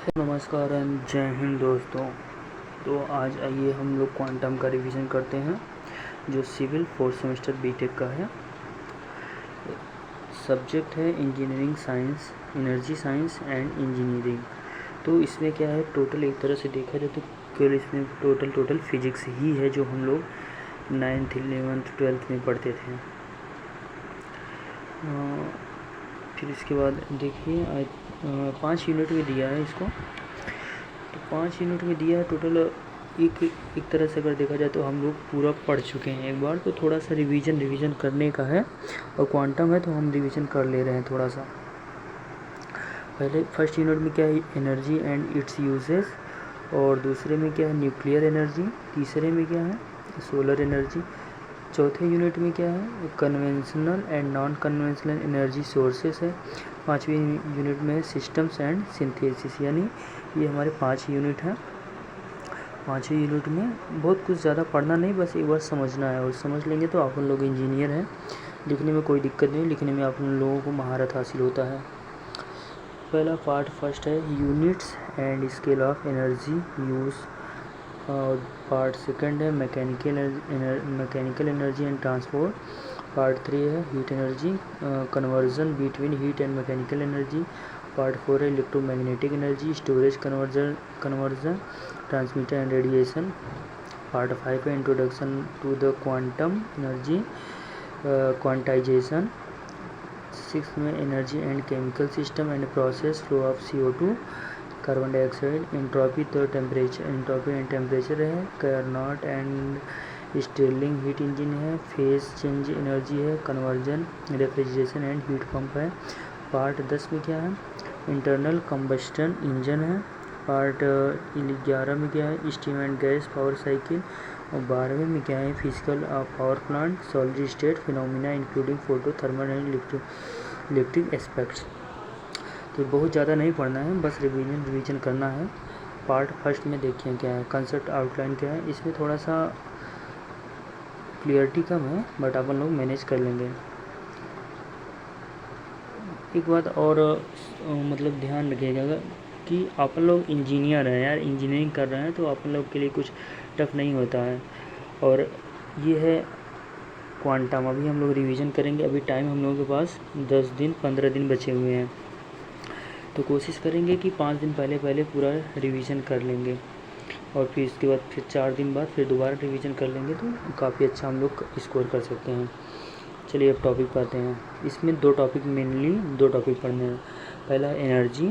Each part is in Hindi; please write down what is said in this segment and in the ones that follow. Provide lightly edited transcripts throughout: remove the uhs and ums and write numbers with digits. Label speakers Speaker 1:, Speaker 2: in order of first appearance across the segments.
Speaker 1: नमस्कार एंड जय हिंद दोस्तों। तो आज आइए हम लोग क्वांटम का रिवीजन करते हैं जो सिविल 4th सेमेस्टर बीटेक का है। सब्जेक्ट है engineering science, energy science and engineering. तो इसमें क्या है, टोटल एक तरह से देखा जाए तो केवल इसमें टोटल फिजिक्स ही है जो हम लोग 9th 11th 12th में पढ़ते थे। फिर इसके बाद देखिए 5 यूनिट में दिया है इसको। तो 5 यूनिट में दिया है टोटल। एक तरह से अगर देखा जाए तो हम लोग पूरा पढ़ चुके हैं एक बार, तो थोड़ा सा रिवीजन करने का है। और क्वांटम है तो हम रिवीजन कर ले रहे हैं थोड़ा सा। पहले फर्स्ट यूनिट में क्या है, एनर्जी एंड इट्स यूजेस। और दूसरे में क्या है, न्यूक्लियर एनर्जी। तीसरे में क्या है, सोलर एनर्जी। चौथे यूनिट में क्या है, conventional and non conventional energy sources है। 5वीं यूनिट में सिस्टम्स एंड सिंथेसिस। यानी ये हमारे 5 यूनिट हैं। 5वीं यूनिट में बहुत कुछ ज़्यादा पढ़ना नहीं, बस एक बार समझना है, और समझ लेंगे तो आप लोग इंजीनियर हैं। लिखने में कोई दिक्कत नहीं, लिखने में आप लोगों को महारत हासिल होता है। पहला पार्ट फर्स्ट है units and scale of energy use. और पार्ट सेकंड है mechanical energy and transport. Part 3 है heat energy, conversion between heat and mechanical energy. Part 4 है electromagnetic energy, storage conversion, transmitter and radiation. Part 5 है introduction to the quantum energy, quantization. 6 में energy and chemical system and process, flow of CO2, carbon dioxide, entropy तो टेम्परेचर, एंट्रोपी एंड टेम्परेचर है। कार्नोट एंड स्टिर्लिंग हीट इंजन है। फेज चेंज एनर्जी है। Conversion, refrigeration and heat pump है। पार्ट 10 में क्या है, इंटरनल कंबस्टन इंजन है। पार्ट 11 में क्या है, steam and gas power cycle. और 12वें में क्या है, physical of power plant, solid state phenomena including photo thermal and electric aspects. तो बहुत ज़्यादा नहीं पढ़ना है, बस रिवीजन करना है। पार्ट फर्स्ट में देखिए क्या है, कंसेप्ट आउटलाइन क्या है। इसमें थोड़ा सा क्लियरिटी कम है, बट अपन लोग मैनेज कर लेंगे। एक बात और मतलब ध्यान रखिएगा कि अपन लोग इंजीनियर हैं यार, इंजीनियरिंग कर रहे हैं, तो अपन लोग के लिए कुछ टफ नहीं होता है। और ये है क्वांटम। अभी हम लोग रिवीजन करेंगे। अभी टाइम हम लोगों के पास 10 दिन 15 दिन बचे हुए हैं, तो कोशिश करेंगे कि 5 दिन पहले पूरा रिवीजन कर लेंगे। और फिर इसके बाद फिर 4 दिन बाद फिर दोबारा रिवीजन कर लेंगे, तो काफ़ी अच्छा हम लोग स्कोर कर सकते हैं। चलिए अब टॉपिक पढ़ते हैं। इसमें 2 टॉपिक मेनली 2 टॉपिक पढ़ने हैं। पहला एनर्जी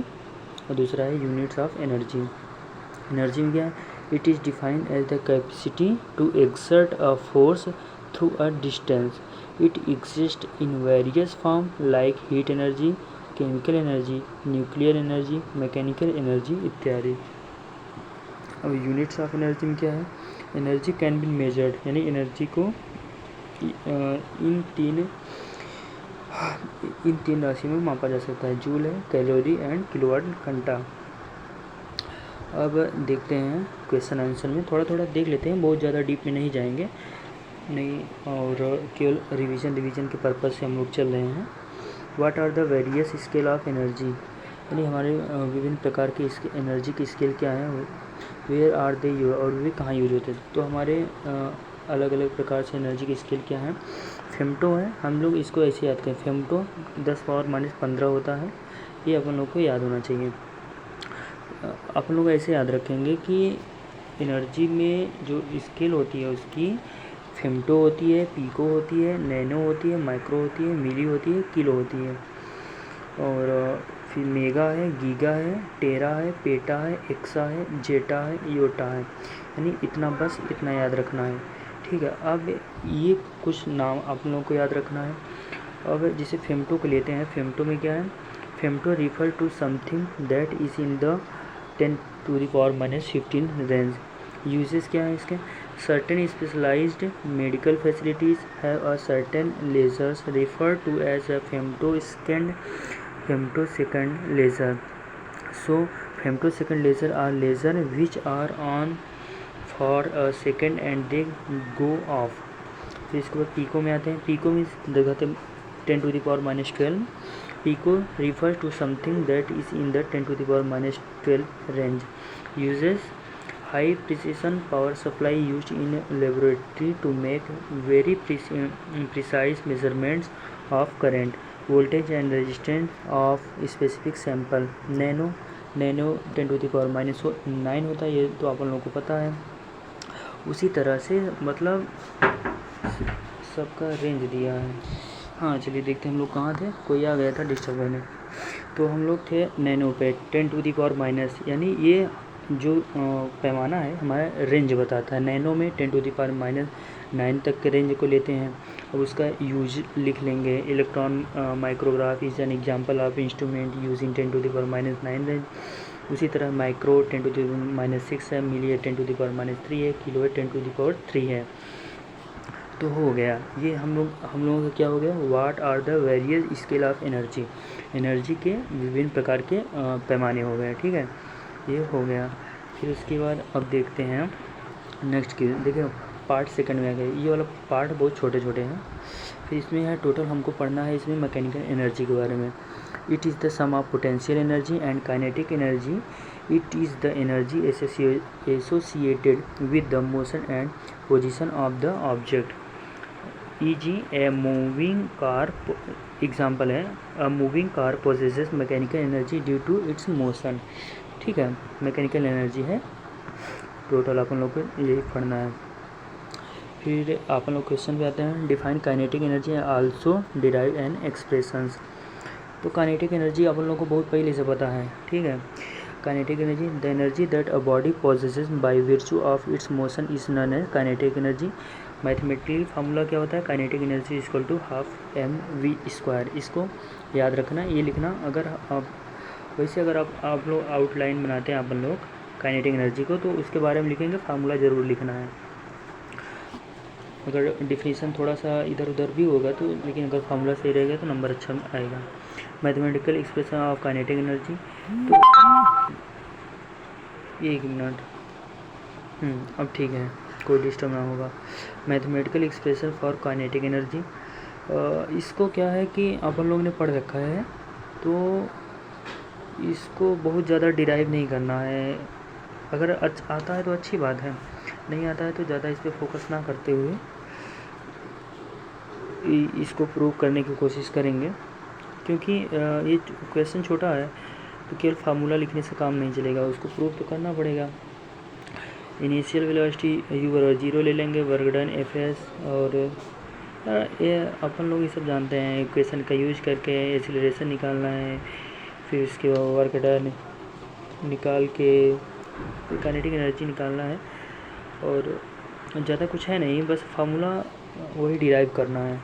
Speaker 1: और दूसरा है यूनिट्स ऑफ एनर्जी। एनर्जी में क्या है, it is defined as the capacity to exert a force through a distance. It exist in various form like heat energy, chemical energy, nuclear energy, mechanical energy इत्यादि। अब यूनिट्स ऑफ एनर्जी में क्या है, एनर्जी कैन बी मेजर्ड, यानी एनर्जी को इन तीन राशि में मापा जा सकता है। जूल है, कैलोरी एंड किलोवाट घंटा। अब देखते हैं क्वेश्चन आंसर में, थोड़ा देख लेते हैं, बहुत ज़्यादा डीप में नहीं जाएंगे नहीं, और केवल रिवीजन के पर्पज़ से हम लोग चल रहे हैं। What are the various scale of energy, यानी हमारे विभिन्न प्रकार की एनर्जी की स्केल क्या है। वेयर आर दे यूज, और वे कहाँ यूज होते हैं। तो हमारे अलग अलग प्रकार से एनर्जी की स्केल क्या है। फेमटो है, हम लोग इसको ऐसे याद करें, फेमटो 10 पावर -15 होता है। ये अपन लोग को याद होना चाहिए। अपन लोग ऐसे याद रखेंगे कि एनर्जी में जो स्केल होती है उसकी फेमटो होती है, पीको होती है, नैनो होती है, माइक्रो होती है, मिली होती है, किलो होती है। और फिर मेगा है, गीगा है, टेरा है, पेटा है, एक्सा है, जेटा है, योटा है। यानी इतना, बस इतना याद रखना है, ठीक है। अब ये कुछ नाम आप लोगों को याद रखना है। अब जिसे फेमटो को लेते हैं, फेमटो में क्या है, femto refer to something that is in the 10⁻⁻15 range. Uses क्या है इसके, certain specialized medical facilities have a certain lasers refer to as a femtosecond laser. So femtosecond laser are laser which are on for a second and they go off. फिर इसके बाद पीको में आते हैं। पीको में दिखाते हैं 10⁻12 Pico refers to something that is in the 10 to the power minus 12 range. Uses high precision power supply used in laboratory to make very precise measurements of current, voltage and resistance of specific sample. Nano 10 to the power minus 9 होता है, ये तो आप लोगों को पता है। उसी तरह से मतलब सबका रेंज दिया है। हाँ चलिए देखते हैं हम लोग कहाँ थे, कोई आ गया था डिस्टर्ब करने। तो हम लोग थे नैनो पे 10 टू द पावर माइनस, यानी ये जो पैमाना है हमारा रेंज बताता है। नैनो में 10 टू द पावर माइनस 9 तक के रेंज को लेते हैं। अब उसका यूज लिख लेंगे। Electron micrograph is an example of instrument use in 10 to the power minus 9 range. उसी तरह micro 10 to the power minus 6 है, milli 10 to the power minus 3 है, किलो 10 टू द पावर 3 है। तो हो गया ये हम लोगों का क्या हो गया, what are the various scale of energy के विभिन्न प्रकार के पैमाने हो गए। ठीक है, ये हो गया। फिर उसके बाद अब देखते हैं नेक्स्ट की। देखिए पार्ट सेकंड में आ गए, ये वाला पार्ट बहुत छोटे छोटे हैं। फिर इसमें है टोटल हमको पढ़ना है इसमें मैकेनिकल एनर्जी के बारे में। It is the sum of potential energy and kinetic energy. It is the energy associated with the motion and position of the object. e.g. a moving car example है, a moving car possesses mechanical energy due to its motion. ठीक है, मैकेनिकल एनर्जी है टोटल, अपन लोग को यही पढ़ना है। फिर अपन लोग क्वेश्चन पे आते हैं। Define kinetic energy also derive and expressions. तो काइनेटिक एनर्जी अपन लोग को बहुत पहले से पता है। ठीक है, kinetic energy the energy that a body possesses by virtue of its motion is known as kinetic energy. Mathematically formula क्या होता है, kinetic energy equal to half mv²। इसको याद रखना, ये लिखना। अगर आप वैसे अगर आप लोग आउटलाइन बनाते हैं अपन लोग काइनेटिक एनर्जी को, तो उसके बारे में लिखेंगे, फार्मूला ज़रूर लिखना है। अगर डिफिनीसन थोड़ा सा इधर उधर भी होगा तो, लेकिन अगर फार्मूला सही रहेगा तो नंबर अच्छा आएगा। Mathematical expression of kinetic energy, तो 1 मिनट, अब ठीक है, कोई डिस्टर्ब ना होगा। Mathematical expression for kinetic energy, इसको क्या है कि अपन लोग ने पढ़ रखा है, तो इसको बहुत ज़्यादा डिराइव नहीं करना है। अगर आता है तो अच्छी बात है, नहीं आता है तो ज़्यादा इस पर फोकस ना करते हुए इसको प्रूव करने की कोशिश करेंगे। क्योंकि ये क्वेश्चन छोटा है तो केवल फार्मूला लिखने से काम नहीं चलेगा, उसको प्रूव तो करना पड़ेगा। इनिशियल वेलोसिटी u/0 ले लेंगे, वर्क डन Fs, और ये अपन लोग ये सब जानते हैं। इक्वेशन का यूज करके एक्सीलरेशन निकालना है, फिर उसके बाद वर्क डन निकाल के काइनेटिक एनर्जी निकालना है, और ज़्यादा कुछ है नहीं, बस फार्मूला वही डिराइव करना है।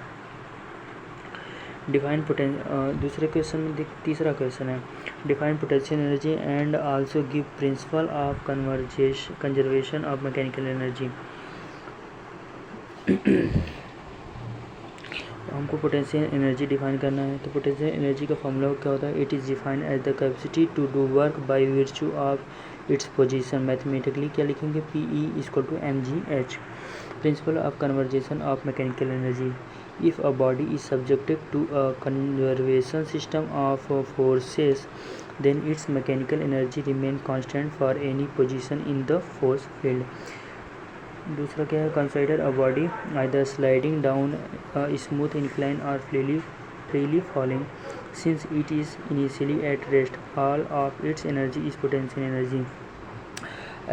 Speaker 1: डिफाइन दूसरे क्वेश्चन में तीसरा क्वेश्चन है, define potential energy and also give principle of conservation of mechanical energy. हमको पोटेंशियल एनर्जी डिफाइन करना है। तो पोटेंशियल एनर्जी का फॉर्मूला क्या होता है, it is defined as the capacity to do work by virtue of its position. Mathematically क्या लिखेंगे, PE=mgh। Principle of conversation of mechanical energy, if a body is subjected to a conservation system of forces, then its mechanical energy remain constant for any position in the force field। दूसरा क्या है, consider a body either sliding down a smooth incline or freely falling. Since it is initially at rest, all of its energy is potential energy.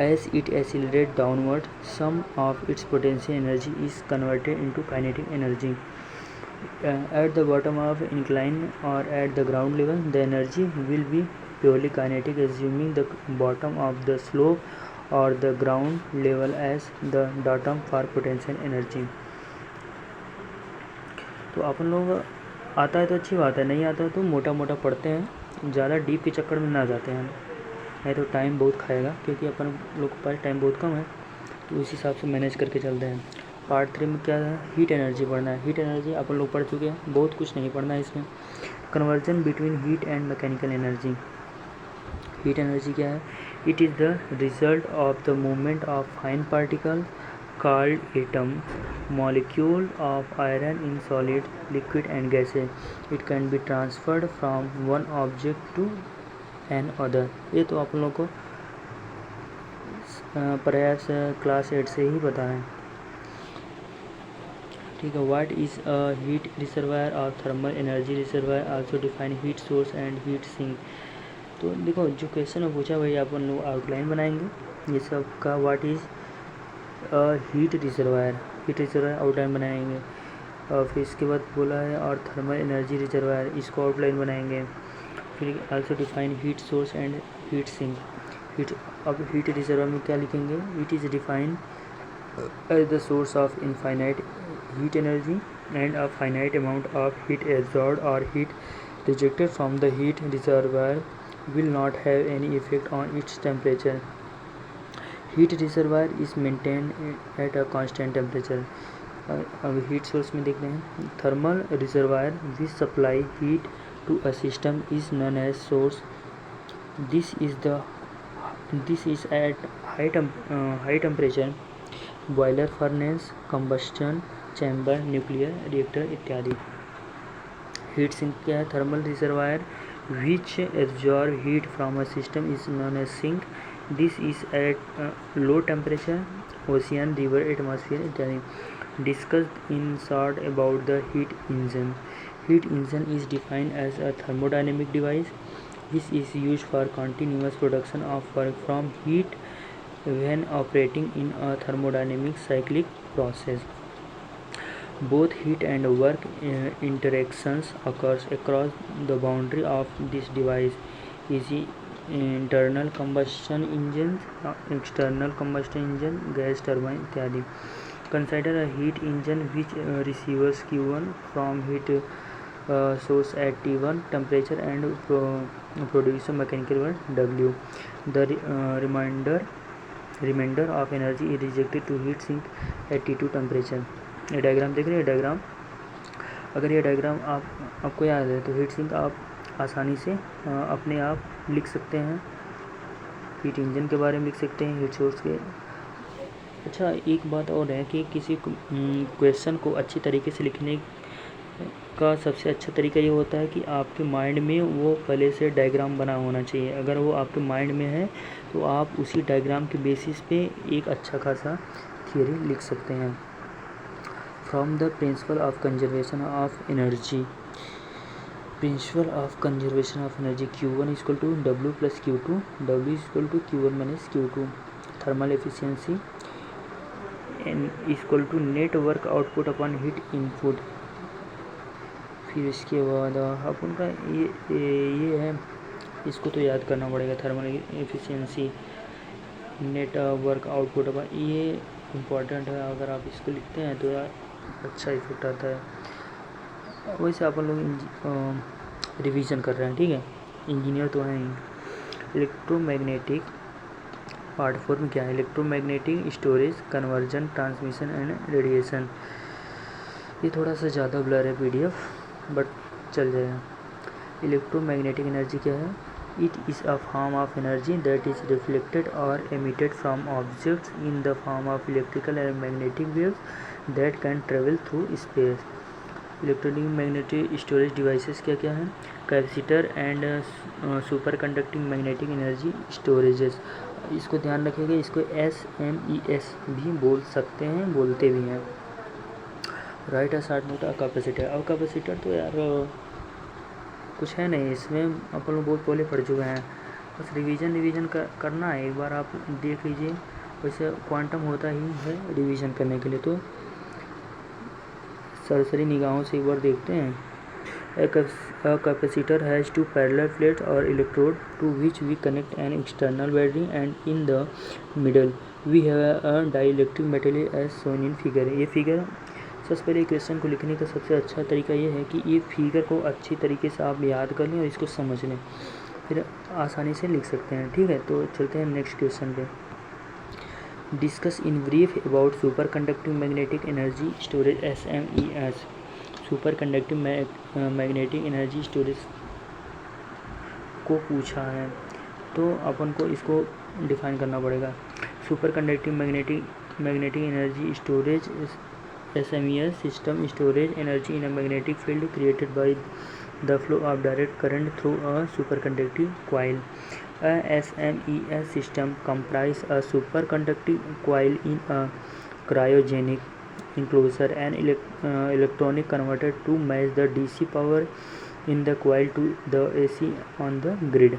Speaker 1: As it accelerates downward, some of its potential energy is converted into kinetic energy. At the bottom of incline or at the ground level, the energy will be purely kinetic, assuming the bottom of the slope or the ground level as the datum for potential energy। तो अपन लोग आता है तो अच्छी बात है, नहीं आता है तो मोटा मोटा पढ़ते हैं, ज़्यादा डीप के चक्कर में ना जाते हैं, नहीं तो टाइम बहुत खाएगा, क्योंकि अपन लोग के पास टाइम बहुत कम है, तो उस हिसाब से मैनेज करके चलते हैं। पार्ट 3 में क्या है, हीट एनर्जी पढ़ना है। हीट एनर्जी अपन लोग पढ़ चुके हैं, बहुत कुछ नहीं पढ़ना है इसमें। Conversion between heat and mechanical energy. Heat energy क्या है, it is the result of the movement of fine particle called atom, molecule of iron in solid, liquid and gases. It can be transferred from one object to another. ये तो आप लोगों को प्रयास क्लास 8 से ही पता है, ठीक है। What is a heat reservoir और thermal energy reservoir, also define heat source and heat sink. तो देखो जो क्वेश्चन है पूछा वही अपन लोग आउटलाइन बनाएंगे ये सब का। What is heat reservoir outline बनाएंगे। और फिर इसके बाद बोला है और थर्मल एनर्जी रिजर्वायर, इसको आउटलाइन बनाएंगे। फिर also define heat source and heat sink. अब हीट रिजर्वायर में क्या लिखेंगे, it is defined as the source of infinite heat energy and a finite amount of heat absorbed or heat rejected from the heat reservoir will not have any effect on its temperature. Heat reservoir is maintained at a constant temperature. अब heat source में देख रहे हैं, thermal reservoir which supply heat to a system is known as source. This is at high temperature boiler, furnace, combustion chamber, nuclear reactor इत्यादि। हीट सिंक क्या है, thermal reservoir which absorb heat from a system is known as sink. This is at low temperature, ocean, river, atmosphere इत्यादि। Discussed in short about the heat engine. Heat engine is defined as a thermodynamic device which is used for continuous production of work from heat when operating in a thermodynamic cyclic process. Both heat and work interactions occurs across the boundary of this device, e.g. internal combustion engine, external combustion engine, gas turbine इत्यादि. Consider a heat engine which receives Q1 from heat source at T1 temperature and produces mechanical work W. The remainder of energy is rejected to heat sink at T2 temperature. ये डायग्राम देख रहे हैं, डायग्राम अगर ये डायग्राम आपको याद है तो हीट सिंक आप आसानी से अपने आप लिख सकते हैं, हीट इंजन के बारे में लिख सकते हैं, हीट सोर्स के। अच्छा एक बात और है कि किसी क्वेश्चन को अच्छी तरीके से लिखने का सबसे अच्छा तरीका ये होता है कि आपके माइंड में वो पहले से डायग्राम बना होना चाहिए। अगर वो आपके माइंड में है तो आप उसी डायग्राम के बेसिस पे एक अच्छा खासा थियरी लिख सकते हैं। From the principle of conservation of energy, Q1 is equal to W plus Q2, W is equal to Q1 minus Q2. Thermal efficiency is equal to net work output upon heat input. फिर इसके बाद अपन का ये है, इसको तो याद करना पड़ेगा। Thermal efficiency net work output upon, ये इम्पॉर्टेंट है। अगर आप इसको लिखते हैं तो यार अच्छा इफेक्ट आता है। वैसे अपन लोग रिवीजन कर रहे हैं, ठीक है, इंजीनियर तो हैं ही। इलेक्ट्रोमैग्नेटिक पार्ट 4 में क्या है, electromagnetic storage, conversion, transmission and radiation. ये थोड़ा सा ज़्यादा ब्लर है पीडीएफ बट चल जाएगा। इलेक्ट्रोमैग्नेटिक एनर्जी क्या है, it is a form of energy that is reflected और emitted from objects in the form of electrical and magnetic waves that can travel through space. Electronic magnetic storage devices क्या क्या हैं, capacitor and super conducting magnetic energy storages. इसको ध्यान रखिएगा, इसको SMES भी बोल सकते हैं, बोलते भी हैं। Right a short note a capacitor. अब कैपेसिटर तो यार कुछ है नहीं, इसमें अपन लोग बहुत पहले पढ़ चुके हैं, बस रिवीजन करना है। एक बार आप देख लीजिए, वैसे क्वांटम होता ही है रिवीजन करने के लिए, तो सरसरी निगाहों से एक बार देखते हैं। A capacitor has two parallel plates or electrode to which we connect an external battery and in the middle we have a dielectric material as shown in figure। ये फिगर सबसे पहले क्वेश्चन को लिखने का सबसे अच्छा तरीका ये है कि ये फिगर को अच्छी तरीके से आप याद कर लें और इसको समझ लें, फिर आसानी से लिख सकते हैं, ठीक है। तो चलते हैं नेक्स्ट क्वेश्चन पे। Discuss in brief about super conducting magnetic energy storage SMES। Super conducting magnetic energy storage को पूछा है तो अपन को इसको डिफाइन करना पड़ेगा। Super conducting magnetic energy storage SMES, system storage energy in a magnetic field created by the flow of direct current through a superconducting coil. A SMES system comprises a superconducting coil in a cryogenic enclosure, an electronic converter to match the DC power in the coil to the AC on the grid,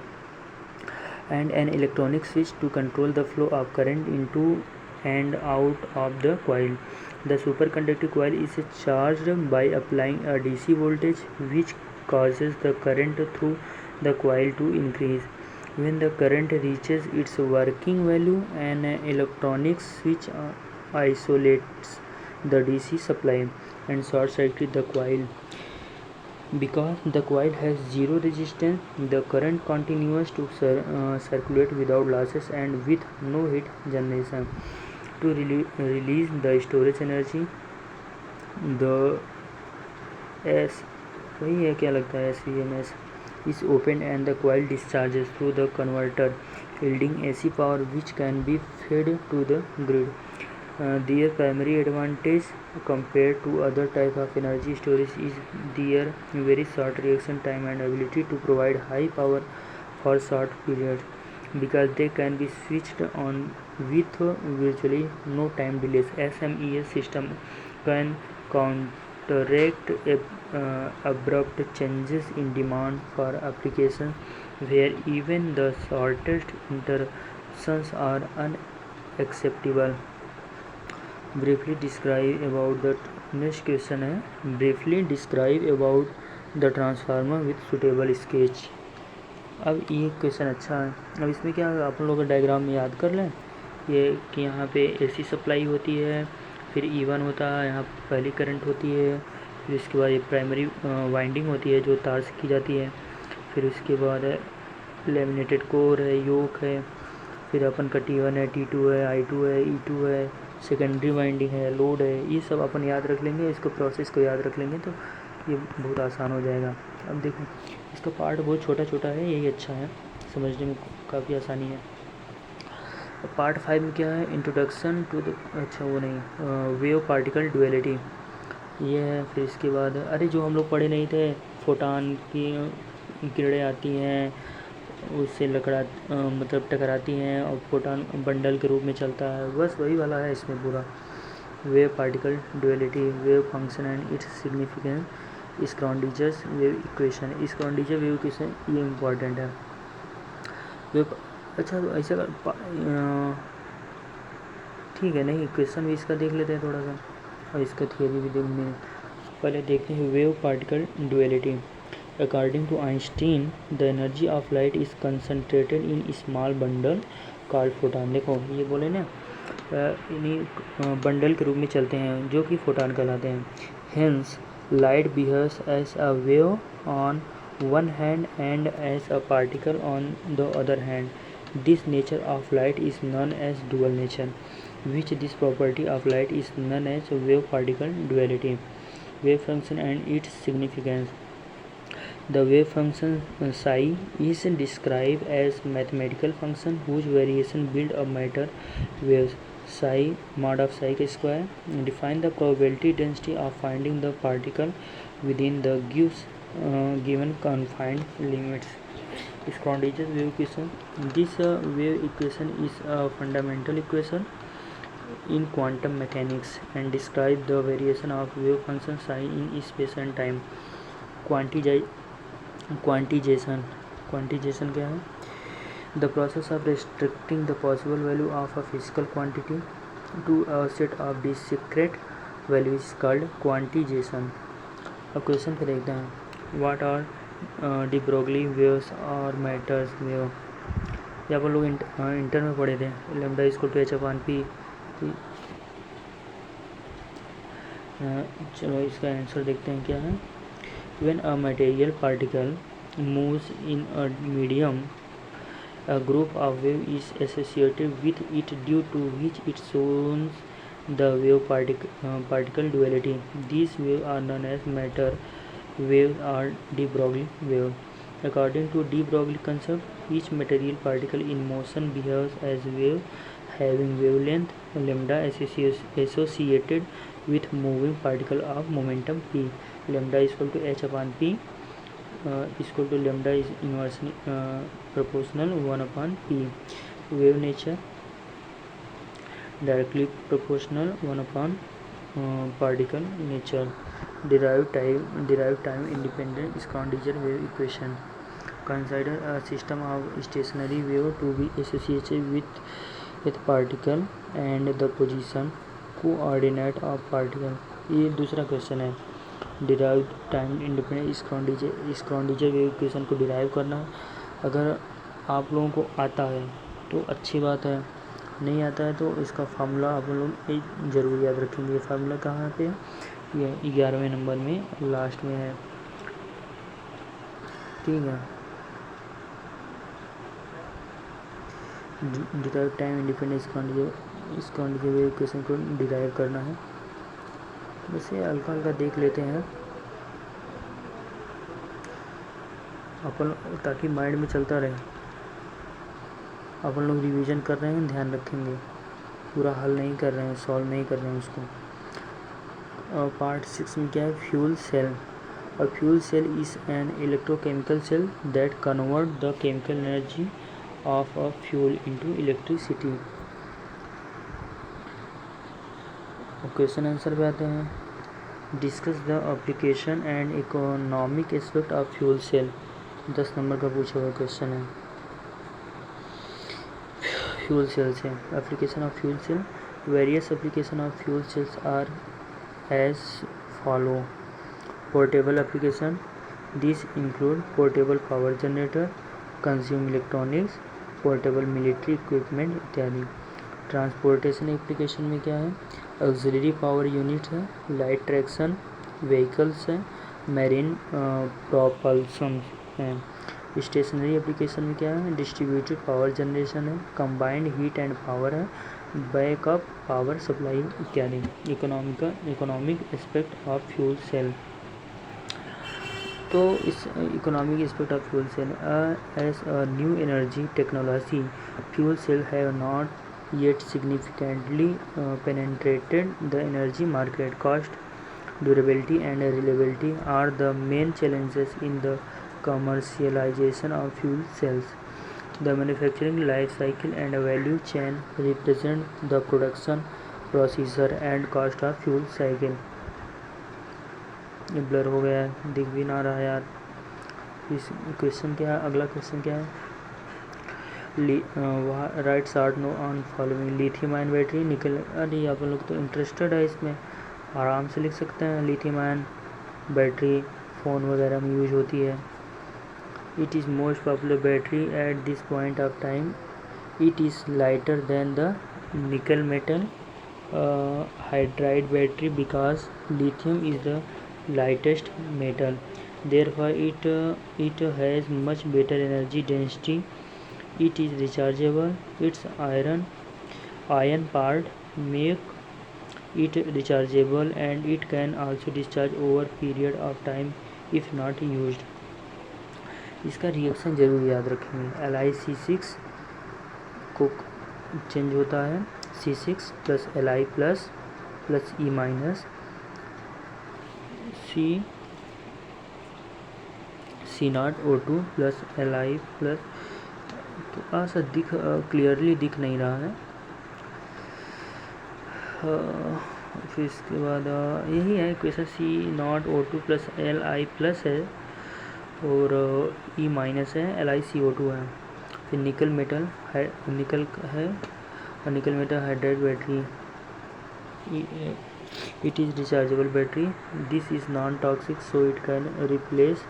Speaker 1: and an electronic switch to control the flow of current into and out of the coil. The superconducting coil is charged by applying a DC voltage, which causes the current through the coil to increase. When the current reaches its working value, an electronic switch isolates the DC supply and short-circuits the coil. Because the coil has zero resistance, the current continues to circulate without losses and with no heat generation. To release the storage energy, the SVMS is opened and the coil discharges through the converter, yielding AC power which can be fed to the grid. Their primary advantage compared to other types of energy storage is their very short reaction time and ability to provide high power for short periods, because they can be switched on with virtually no time delays. SMES system can counteract abrupt changes in demand for applications where even the shortest interruptions are unacceptable. Briefly describe about the next question है, briefly describe about the transformer with suitable sketch. अब ये क्वेश्चन अच्छा है. अब इसमें क्या आप लोग डायग्राम में याद कर लें ये कि यहाँ पे AC सप्लाई होती है, फिर E1 होता है, यहाँ पहली करंट होती है, फिर इसके बाद ये प्राइमरी वाइंडिंग होती है जो तार से की जाती है, फिर उसके बाद लेमिनेटेड कोर है, योक है, फिर अपन का T1 है, T2 है, I2 है, E2 है, सेकेंडरी वाइंडिंग है, लोड है. ये सब अपन याद रख लेंगे, इसको प्रोसेस को याद रख लेंगे तो ये बहुत आसान हो जाएगा. अब देखो इसका पार्ट बहुत छोटा छोटा है, यही अच्छा है, समझने में काफ़ी आसानी है. पार्ट 5 में क्या है, introduction to the wave particle duality ये है. फिर इसके बाद अरे जो हम लोग पढ़े नहीं थे, फोटान की किरणें आती हैं उससे मतलब टकराती हैं और फोटान बंडल के रूप में चलता है, बस वही वाला है इसमें पूरा. Wave particle duality, wave function and its significance, Schrodinger's wave equation. Schrodinger wave equation ये इम्पॉर्टेंट है. वेव अच्छा तो ऐसा ठीक है, नहीं इक्वेशन भी इसका देख लेते हैं थोड़ा सा और इसका थियरी भी देख लेंगे. पहले देखते हैं wave particle duality. According to Einstein, the energy of light is concentrated in small bundle called photon. देखो ये बोले ना इन्हीं बंडल के रूप में चलते हैं जो कि फोटॉन कहलाते हैं. Hence, light behaves as a wave on one hand and as a particle on the other hand. This nature of light is known as dual nature, which this property of light is known as wave particle duality. Wave function and its significance. The wave function psi is described as mathematical function whose variation build up matter waves. Psi mod of psi square define the probability density of finding the particle within the given confined limits. Schrödinger wave equation. This wave equation is a fundamental equation in quantum mechanics and describe the variation of wave function psi in space and time. Quantization क्या है, the process of restricting the possible value of a physical quantity to a set of discrete value is called quantization. अब क्वेश्चन पे देखते हैं, what are de Broglie waves और मैटर्स वेव. ये आप लोग इंटर में पढ़े थे, lambda is equal to h upon p. चलो इसका आंसर देखते हैं क्या है. When a material particle moves in a medium, a group of waves is associated with it due to which it shows the wave particle duality. These waves are known as matter waves or de Broglie waves. According to de Broglie concept, each material particle in motion behaves as wave having wavelength lambda associated with moving particle of momentum p. Lambda is equal to h upon p is equal to lambda is inversely proportional 1 upon p. Wave nature directly proportional 1 upon particle nature. Derived time independent Schrödinger wave equation. Consider a system of stationary wave to be associated with particle and the position coordinate of particle. ये दूसरा क्वेश्चन है. Derive time independent Schrodinger wave equation को डिराइव करना. अगर आप लोगों को आता है तो अच्छी बात है, नहीं आता है तो इसका फार्मूला आप लोग ज़रूर याद रखेंगे. फार्मूला कहाँ पे है? ये 11वें नंबर में लास्ट में है. ठीक है. Derive time independent Schrodinger wave equation को डिराइव करना है. वैसे हल्का हल्का देख लेते हैं अपन, ताकि माइंड में चलता रहे. अपन लोग रिवीजन कर रहे हैं, ध्यान रखेंगे. पूरा हल नहीं कर रहे हैं, सॉल्व नहीं कर रहे हैं उसको. पार्ट 6 में क्या है? Fuel cell. A fuel cell is an electrochemical cell that convert the chemical energy of a fuel into electricity. Question answer पे आते हैं. Discuss the application and economic aspect of fuel cell. 10 number का पूछा हुआ क्वेश्चन है. फ्यूल सेल से application of fuel cell. Various application of fuel cells are as follow. Portable application. These include portable power generator, consumer electronics, portable military equipment इत्यादि. ट्रांसपोर्टेशन एप्लीकेशन में क्या है? ऑक्सिलरी पावर यूनिट है, लाइट ट्रैक्शन व्हीकल्स है, मैरीन प्रोपल्सन है. स्टेशनरी एप्लीकेशन में क्या है? डिस्ट्रीब्यूटेड पावर जनरेशन है, कंबाइंड हीट एंड पावर है, बैकअप पावर सप्लाई इत्यादि. Economic aspect of fuel cell. तो इस economic aspect of fuel cell. As a new energy technology, fuel cell have not yet significantly penetrated the energy market. Cost, durability and reliability are the main challenges in the commercialization of fuel cells. The manufacturing life cycle and value chain represent the production, procedure and cost of fuel cycle. ये ब्लर हो गया है, दिख भी ना रहा है यार. इस क्वेश्चन क्या है? अगला क्वेश्चन क्या है? Write short know on following. Lithium ion battery, निकल. अरे आप लोग तो इंटरेस्टेड है इसमें, आराम से लिख सकते हैं. लिथियम आयन बैटरी फ़ोन वगैरह में यूज होती है. It is most popular battery at this point of time. It is lighter than the nickel metal hydride battery because lithium is the lightest metal. Therefore, it has much better energy density. It is rechargeable. Its iron part make it rechargeable, and it can also discharge over period of time if not used. इसका रिएक्शन ज़रूर याद रखेंगे. Li(C6) को चेंज होता है C6 plus Li plus E minus C0O2 plus Li plus. तो ऐसा क्लियरली दिख नहीं रहा है. फिर इसके बाद यही है question. C0O2 plus Li plus है और E माइनस है, LiCO2 है. फिर निकल मेटल है और nickel metal hydride battery. It is rechargeable battery. This is non toxic so it can replace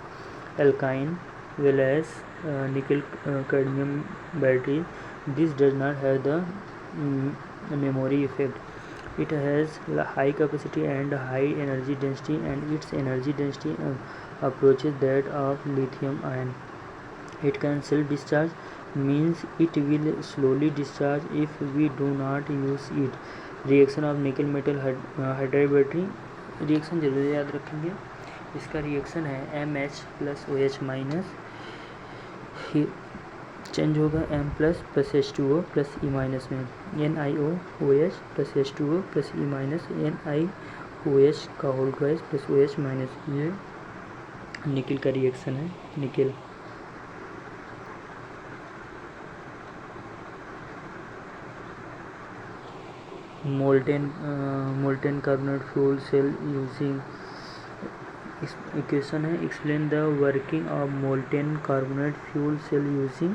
Speaker 1: एल्काइन well as nickel cadmium battery. This does not have the memory effect. It has high capacity and high energy density, and its energy density approaches that of lithium ion. It can self-discharge, means it will slowly discharge if we do not use it. Reaction of nickel metal hydride battery. Reaction जरूर याद रखेंगे. इसका रिएक्शन है MH plus OH minus. Change होगा M plus H2O plus E minus में NiOOH plus H2O plus E minus NiOH का whole twice plus OH minus. ये निकल का रिएक्शन है, निकल। molten carbonate fuel cell using equation है। explain the working of molten carbonate fuel cell using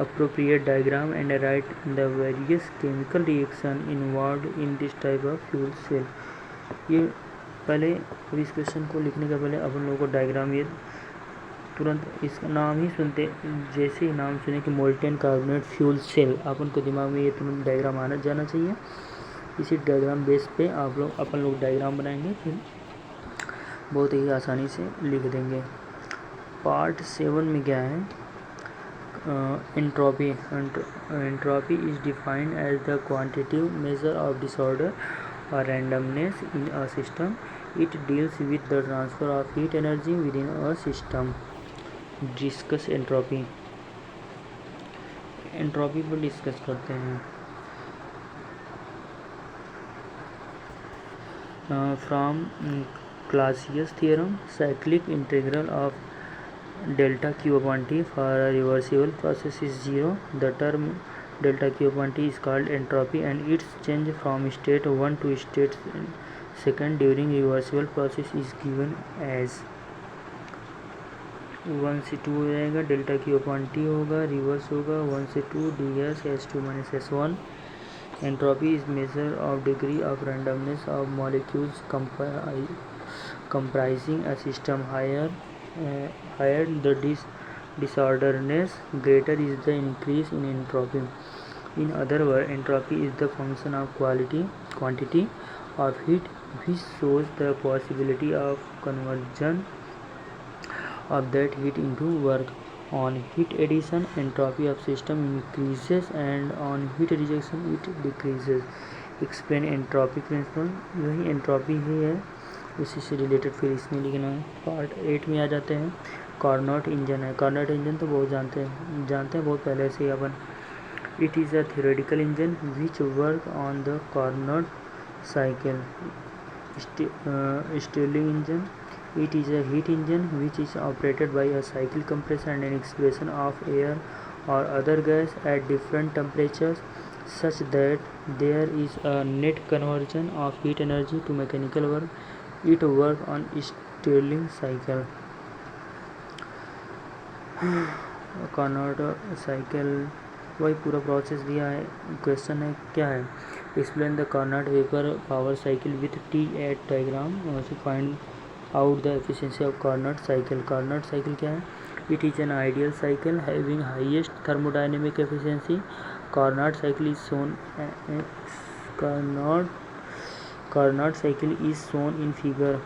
Speaker 1: appropriate diagram and write the various chemical reaction involved in this type of fuel cell। ये पहले इस क्वेश्चन को लिखने के पहले अपन लोगों को डायग्राम, ये तुरंत इसका नाम ही सुनते जैसे ही नाम सुने कि मोल्टेन कार्बोनेट फ्यूल सेल, अपन को दिमाग में ये तुरंत डायग्राम आना जाना चाहिए। इसी डायग्राम बेस पे अपन लोग डायग्राम बनाएंगे, फिर बहुत ही आसानी से लिख देंगे। पार्ट 7 में क्या है, entropy. Entropy is defined as the quantitative measure of disorder और randomness in a system. It deals with the transfer of heat energy with in a system. Discuss entropy. Entropy पर डिस्कस करते हैं। From Clausius theorem, cyclic integral of delta Q upon T for a reversible process is 0. The term delta Q upon T is called entropy and its change from state 1 to state 2 during reversible process is given as 1 से 2 हो जाएगा, डेल्टा Q upon T होगा, रिवर्स होगा 1 से 2 ds S2 minus S1। Entropy is measure of degree of randomness of molecules comprising a system. Higher the disorderness, greater is the increase in entropy. In other words, entropy is the function of quantity of heat, which shows the possibility of conversion of that heat into work. On heat addition, entropy of system increases and on heat rejection it decreases। Explain entropy principle. वही एंट्रोपी ही है, उसी से रिलेटेड फिर इसमें लिखना है। पार्ट 8 में आ जाते हैं। कार्नोट इंजन है। कार्नोट इंजन तो बहुत जानते हैं बहुत पहले से ही अपन। It is a theoretical engine which work on the Carnot cycle. Stirling engine. It is a heat engine which is operated by a cycle compressor and an expansion of air or other gas at different temperatures such that there is a net conversion of heat energy to mechanical work. It works on Stirling cycle। Carnot cycle वही पूरा प्रोसेस दिया है। क्वेश्चन है क्या है, explain the Carnot vapour power cycle with T at diagram to find out the efficiency of Carnot cycle। Carnot cycle क्या है, it is an ideal cycle having highest thermodynamic efficiency। Carnot cycle is shown Carnot cycle is shown in figure।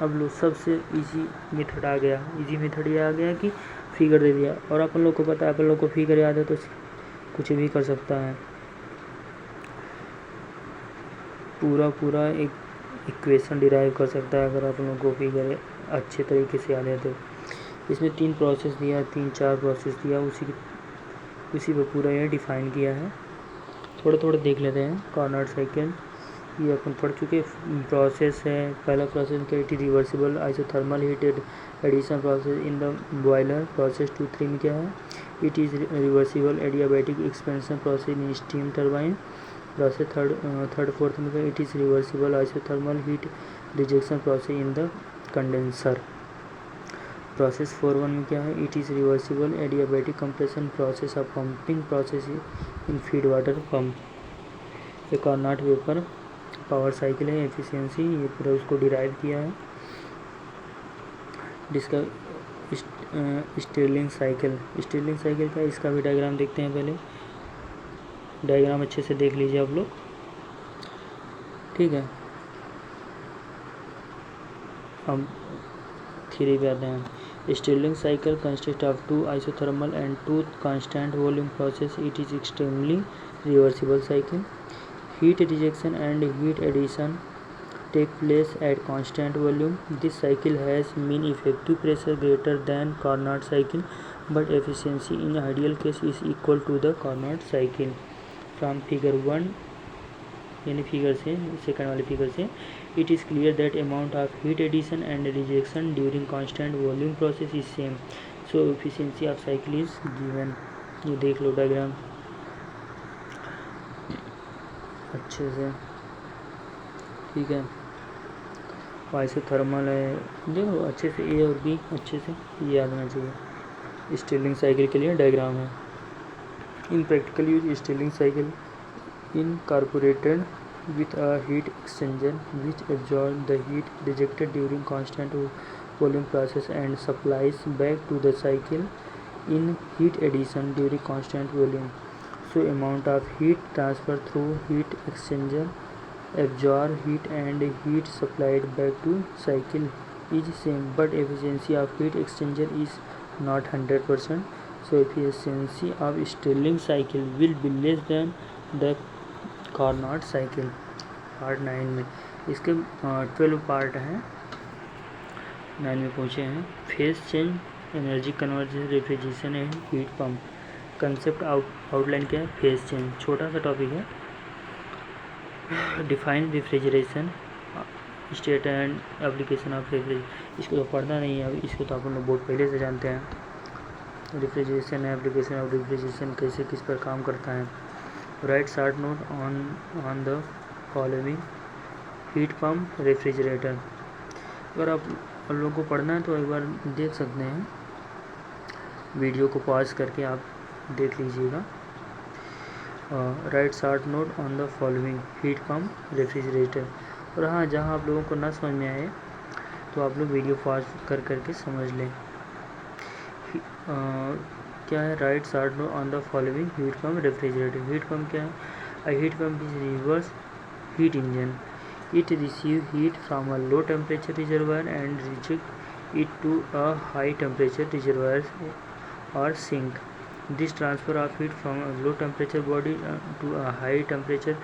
Speaker 1: अब लो सबसे इजी मेथड आ गया, इजी मेथड ये आ गया कि फिगर दे दिया, और अपन लोग को पता है, अपन लोग को फिगर याद है तो कुछ भी कर सकता है। पूरा एक इक्वेशन डिराइव कर सकता है अगर आप लोगों को फिगर अच्छे तरीके से याद है तो। इसमें 3 प्रोसेस दिया, 3-4 प्रोसेस दिया, उसी पर पूरा ये डिफाइन किया है। थोड़ा देख लेते हैं। कार्नोट साइकिल ये अपन पढ़ चुके। प्रोसेस है, पहला प्रोसेस क्या, it reversible isothermal heat addition process in the boiler. Process 2-3 में क्या है, it is reversible adiabatic expansion process in steam turbine. Process third fourth में it is reversible isothermal heat rejection process in the condenser. Process 4-1 में क्या है, it is reversible adiabatic compression process of pumping process in feed water pump. एक कार्नोट वेपर पावर साइकिल है, एफिशिएंसी ये पूरा उसको डिराइव किया है। जिसका स्टिर्लिंग साइकिल का इसका भी डायग्राम देखते हैं। पहले डायग्राम अच्छे से देख लीजिए आप लोग, ठीक है। अब 3 पे आते हैं। Stirling cycle consist of 2 isothermal and 2 constant volume process. It is extremely reversible cycle. Heat rejection and heat addition take place at constant volume. This cycle has mean effective pressure greater than Carnot cycle but efficiency in ideal case is equal to the Carnot cycle. From figure 1 यानी फिगर से सेकंड वाले फिगर से it is clear that amount of heat addition and rejection during constant volume process is same. So efficiency of cycle is given. ये देख लो डायग्राम अच्छे से, ठीक है। आइसोथर्मल है, देखो अच्छे से ए और बी अच्छे से ये याद होना चाहिए। स्टीलिंग साइकिल के लिए डायग्राम है। इन practical use stealing cycle incorporated with a heat exchanger which absorbs the heat rejected during constant volume process and supplies back to the cycle in heat addition during constant volume. So amount of heat transfer through heat exchanger, absorb heat and heat supplied back to cycle is same, but efficiency of heat exchanger is not 100%. So efficiency of Stirling cycle will be less than the Carnot cycle. Part 9 में इसके 12 पार्ट हैं, 9 में पूछे हैं। Phase change, energy conversion, refrigeration and heat pump. Concept outline क्या है? फेज चेंज छोटा सा टॉपिक है। Define refrigeration, state and application of refrigeration. इसको तो पढ़ना नहीं है, इसको तो आप लोग बहुत पहले से जानते हैं। रेफ्रिजरेशन एप्लीकेशन ऑफ रेफ्रिजरेशन कैसे किस पर काम करता है। Write short note on the following heat pump refrigerator. अगर आप लोगों को पढ़ना है तो एक बार देख सकते हैं, वीडियो को पॉज करके आप देख लीजिएगा। Right short note on the following heat pump refrigerator. और हाँ, जहाँ आप लोगों को ना समझ में आए तो आप लोग वीडियो पॉज करके समझ लें। क्या है? Write short note on the following heat pump refrigerator. Heat pump क्या है? A heat pump is reverse heat engine. It receive heat from a low temperature reservoir and reject it to a high temperature reservoir और sink. This transfer of heat from a low temperature body to a high temperature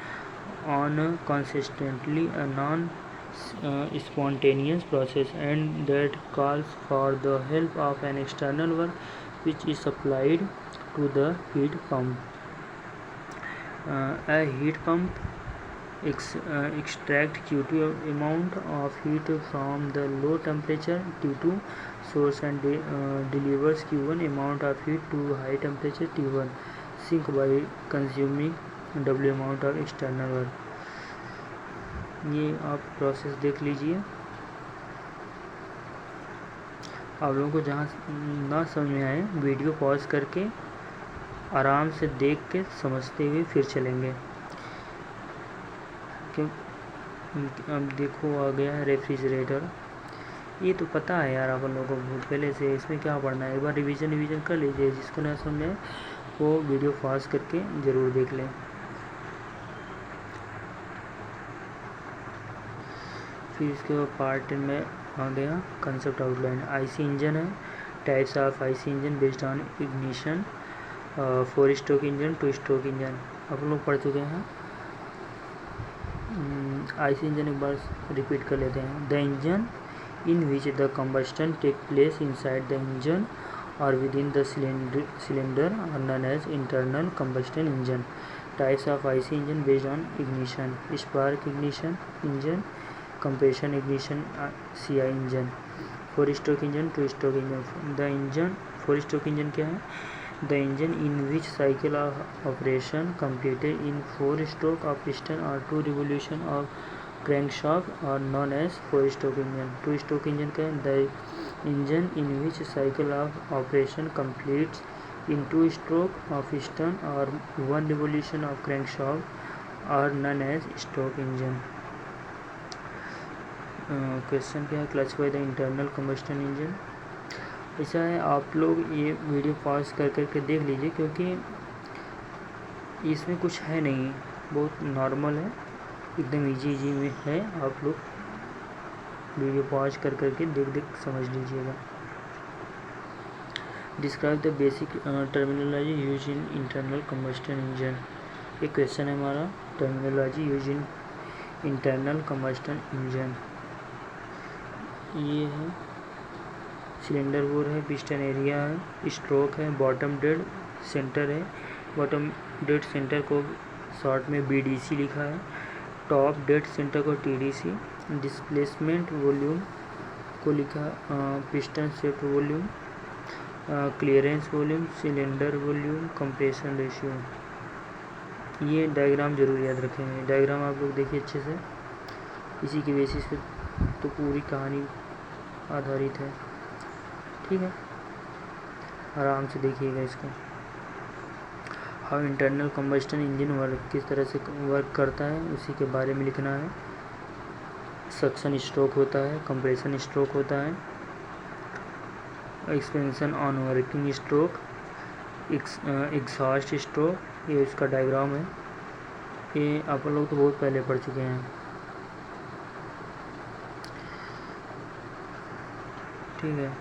Speaker 1: on consistently a non-spontaneous process, and that calls for the help of an external work which is supplied to the heat pump. A heat pump extract Q2 amount of heat from the low temperature T2 source and delivers Q1 amount of heat to high temperature T1 sink by consuming W amount of external work। ये आप प्रोसेस देख लीजिए। आप लोगों को जहाँ ना समझ में आए वीडियो पॉज करके आराम से देख के समझते हुए फिर चलेंगे। क्यों? अब देखो आ गया है रेफ्रिजरेटर। ये तो पता है यार आप लोगों को बहुत पहले से, इसमें क्या पढ़ना है। एक बार रिवीजन कर लीजिए, जिसको ना समझ में वो वीडियो पॉज करके ज़रूर देख लें। फिर इसके बाद पार्ट में आ गया कंसेप्ट आउटलाइन। आईसी इंजन है, types of IC engine based on ignition, 4 stroke engine, 2 stroke engine आप लोग पढ़ चुके हैं। आईसी इंजन एक बार रिपीट कर लेते हैं। The engine in which the combustion take place inside the engine और with in the cylinder are known as internal combustion engine. Types of IC engine based on ignition, spark ignition engine, compression ignition, CI engine. 4 stroke engine, 2 stroke engine. The engine 4 stroke engine क्या है? The engine in which cycle of operation completed in 4 stroke of piston or 2 revolution of crankshaft are known as 4 stroke engine। 2 stroke engine क्या है? The engine in which cycle of operation completes in 2 stroke of piston or 1 revolution of crankshaft are known as stroke engine। Question क्या है? Classify the internal combustion engine. ऐसा है, आप लोग ये वीडियो पॉज करके देख लीजिए, क्योंकि इसमें कुछ है नहीं, बहुत नॉर्मल है, एकदम इजी में है। आप लोग वीडियो पॉज करके देख समझ लीजिएगा। Describe the basic terminology use in internal combustion engine. ये क्वेश्चन है हमारा, terminology use in internal combustion engine. ये है सिलेंडर बोर है, पिस्टन एरिया है, स्ट्रोक है, बॉटम डेड सेंटर है, बॉटम डेड सेंटर को शॉर्ट में BDC लिखा है, टॉप डेड सेंटर को TDC, डिस्प्लेसमेंट वॉल्यूम को लिखा piston swept volume, clearance volume, cylinder volume, compression ratio. ये डायग्राम ज़रूर याद रखेंगे। डायग्राम आप लोग देखिए अच्छे से, इसी के बेसिस पे तो पूरी कहानी आधारित है। ठीक है, आराम से देखिएगा इसको। How internal combustion engine work, किस तरह से वर्क करता है उसी के बारे में लिखना है। सक्शन स्ट्रोक होता है, कंप्रेशन स्ट्रोक होता है, expansion on working stroke, exhaust stroke. ये इसका डायग्राम है। ये आप लोग तो बहुत पहले पढ़ चुके हैं। ठीक है,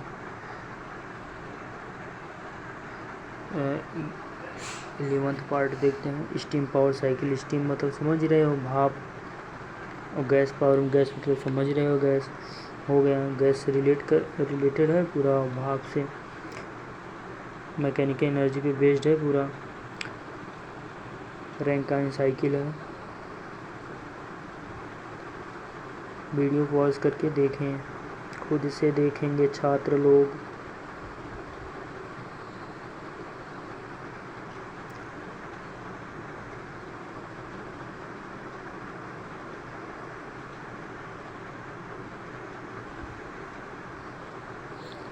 Speaker 1: 11th पार्ट देखते हैं। Steam power cycle. स्टीम मतलब समझ रहे हो भाप, और गैस पावर, गैस मतलब समझ रहे हो गैस हो गया, गैस से रिलेटेड है पूरा, भाप से मैकेनिकल एनर्जी पे बेस्ड है पूरा। रैंकाइन साइकिल है। वीडियो पॉज करके देखें, खुद से देखेंगे छात्र लोग।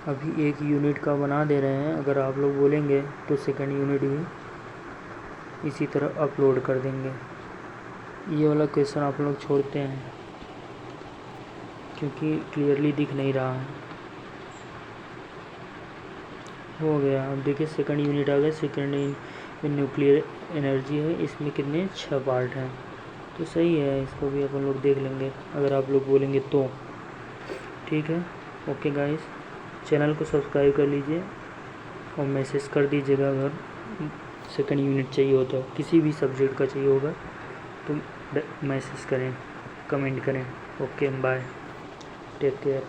Speaker 1: अभी 1 यूनिट का बना दे रहे हैं, अगर आप लोग बोलेंगे तो सेकंड यूनिट भी इसी तरह अपलोड कर देंगे। ये वाला क्वेश्चन आप लोग छोड़ते हैं क्योंकि क्लियरली दिख नहीं रहा है। हो गया। अब देखिए सेकंड यूनिट आ गया। सेकंड में न्यूक्लियर एनर्जी है, इसमें कितने 6 पार्ट हैं, तो सही है, इसको भी अपन लोग देख लेंगे अगर आप लोग बोलेंगे तो। ठीक है, ओके गाइस, चैनल को सब्सक्राइब कर लीजिए और मैसेज कर दीजिएगा अगर सेकंड यूनिट चाहिए होता है, किसी भी सब्जेक्ट का चाहिए होगा तो मैसेज करें, कमेंट करें। Okay, bye, take care.